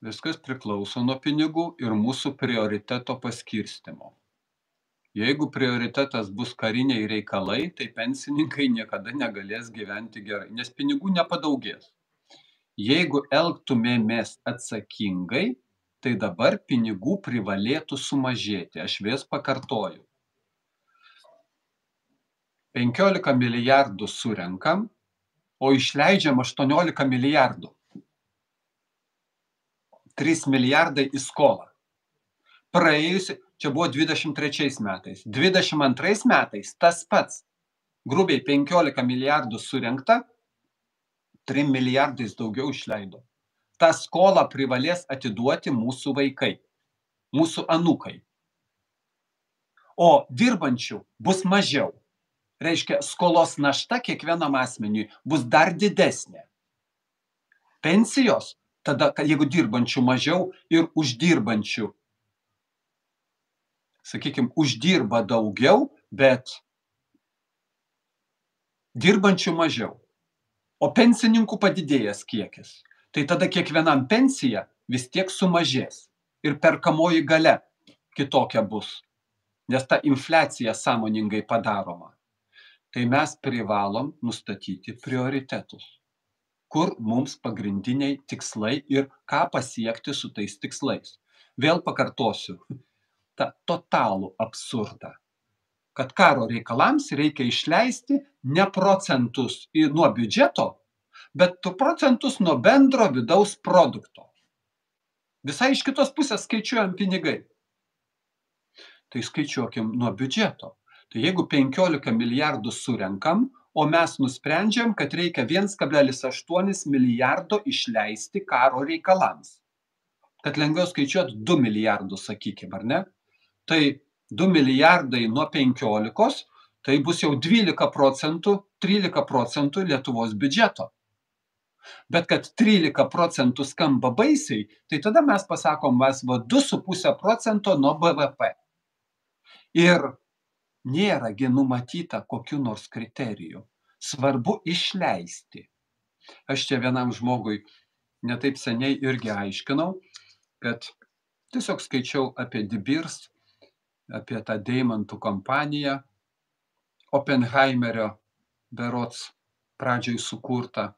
Viskas priklauso nuo pinigų ir mūsų prioriteto paskirstymo. Jeigu prioritetas bus kariniai reikalai, tai pensininkai niekada negalės gyventi gerai, nes pinigų nepadaugės. Jeigu elgtumėmės atsakingai, tai dabar pinigų privalėtų sumažėti. Aš vis pakartoju. 15 milijardų surenkam, o išleidžiam 18 milijardų. 3 milijardai į skolą. Praėjusi, čia buvo 23 metais. 22 metais tas pats. Grubiai 15 milijardų surenkta, 3 milijardais daugiau išleido. Ta skolą privalės atiduoti mūsų vaikai, mūsų anūkai. O dirbančių bus mažiau. Reiškia, skolos našta kiekvienam asmeniui bus dar didesnė. Pensijos, tada, jeigu dirbančių mažiau ir uždirbančių, sakykime, uždirba daugiau, bet dirbančių mažiau, o pensininkų padidėjęs kiekis. Tai tada kiekvienam pensija vis tiek sumažės ir perkamoji galia kitokia bus, nes ta infliacija sąmoningai padaroma. Tai mes privalom nustatyti prioritetus, kur mums pagrindiniai tikslai ir ką pasiekti su tais tikslais. Vėl pakartosiu tą totalų absurdą, kad karo reikalams reikia išleisti ne procentus nuo biudžeto, bet procentus nuo bendro vidaus produkto. Visai iš kitos pusės skaičiuojam pinigai. Tai skaičiuokim nuo biudžeto. Tai jeigu 15 milijardų surenkam, o mes nusprendžiam, kad reikia 1,8 milijardo išleisti karo reikalams. Kad lengviau skaičiuoti 2 milijardus, sakykime, ar ne? Tai 2 milijardai nuo 15, tai bus jau 13 procentų Lietuvos biudžeto. Bet kad 13 procentų skamba baisiai, tai tada mes pasakom, mes 2,5 procento nuo BVP. Ir nėragi numatyta kokiu nors kriterijų. Svarbu išleisti. Aš čia vienam žmogui netaip seniai irgi aiškinau, kad tiesiog skaičiau apie De Beers, apie tą deimantų kompaniją, Oppenheimerio berods pradžioj sukurta.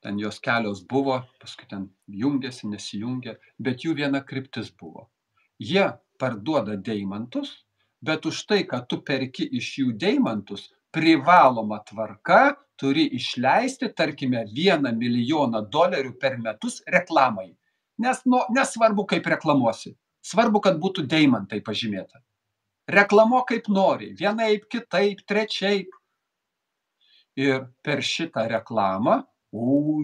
Ten jos kelios buvo, paskui ten jungėsi, nesijungė, bet jų viena kryptis buvo. Jie parduoda deimantus, bet už tai, kad tu perki iš jų deimantus, privaloma tvarka turi išleisti, tarkime, $1 milijoną per metus reklamai. Nes nesvarbu, kaip reklamuosi. Svarbu, kad būtų deimantai pažymėta. Reklamuok kaip nori. Vienaip, kitaip, trečiaip. Ir per šitą reklamą,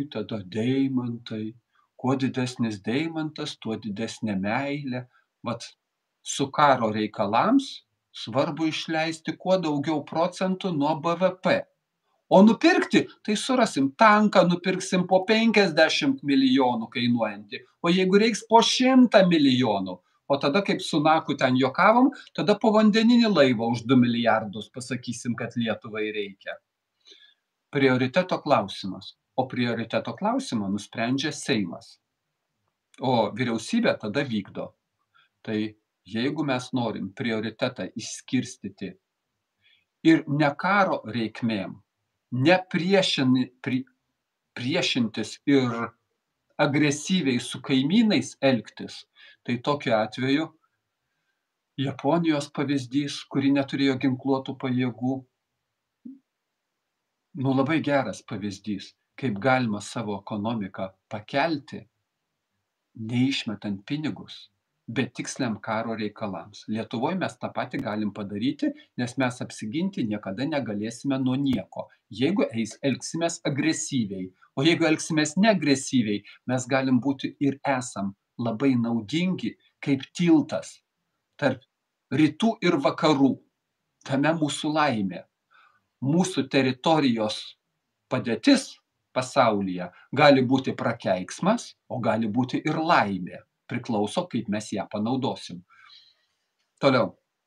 tada deimantai. Kuo didesnis deimantas, tuo didesnė meilė. Vat su karo reikalams svarbu išleisti kuo daugiau procentų nuo BVP. O nupirkti, tai surasim tanką, nupirksim po 50 milijonų kainuojantį. O jeigu reiks po 100 milijonų, o tada kaip su Naku ten juokavom, tada po vandeninį laivą už 2 milijardus pasakysim, kad Lietuvai reikia. Prioriteto klausimas. O prioriteto klausimą nusprendžia Seimas. O vyriausybė tada vykdo. Tai jeigu mes norim prioritetą išskirstyti ir ne karo reikmėm, ne priešintis ir agresyviai su kaimynais elgtis, tai tokiu atveju Japonijos pavyzdys, kuri neturėjo ginkluotų pajėgų, labai geras pavyzdys, kaip galima savo ekonomiką pakelti, neišmetant pinigus, bet tiksliam karo reikalams. Lietuvoje mes tą patį galim padaryti, nes mes apsiginti niekada negalėsime nuo nieko, jeigu elgsimės agresyviai. O jeigu elgsimės neagresyviai, mes galim būti ir esam labai naudingi kaip tiltas tarp rytų ir vakarų. Tame mūsų laimė. Mūsų teritorijos padėtis pasaulyje gali būti prakeiksmas, o gali būti ir laimė. Priklauso, kaip mes ją panaudosim. Toliau.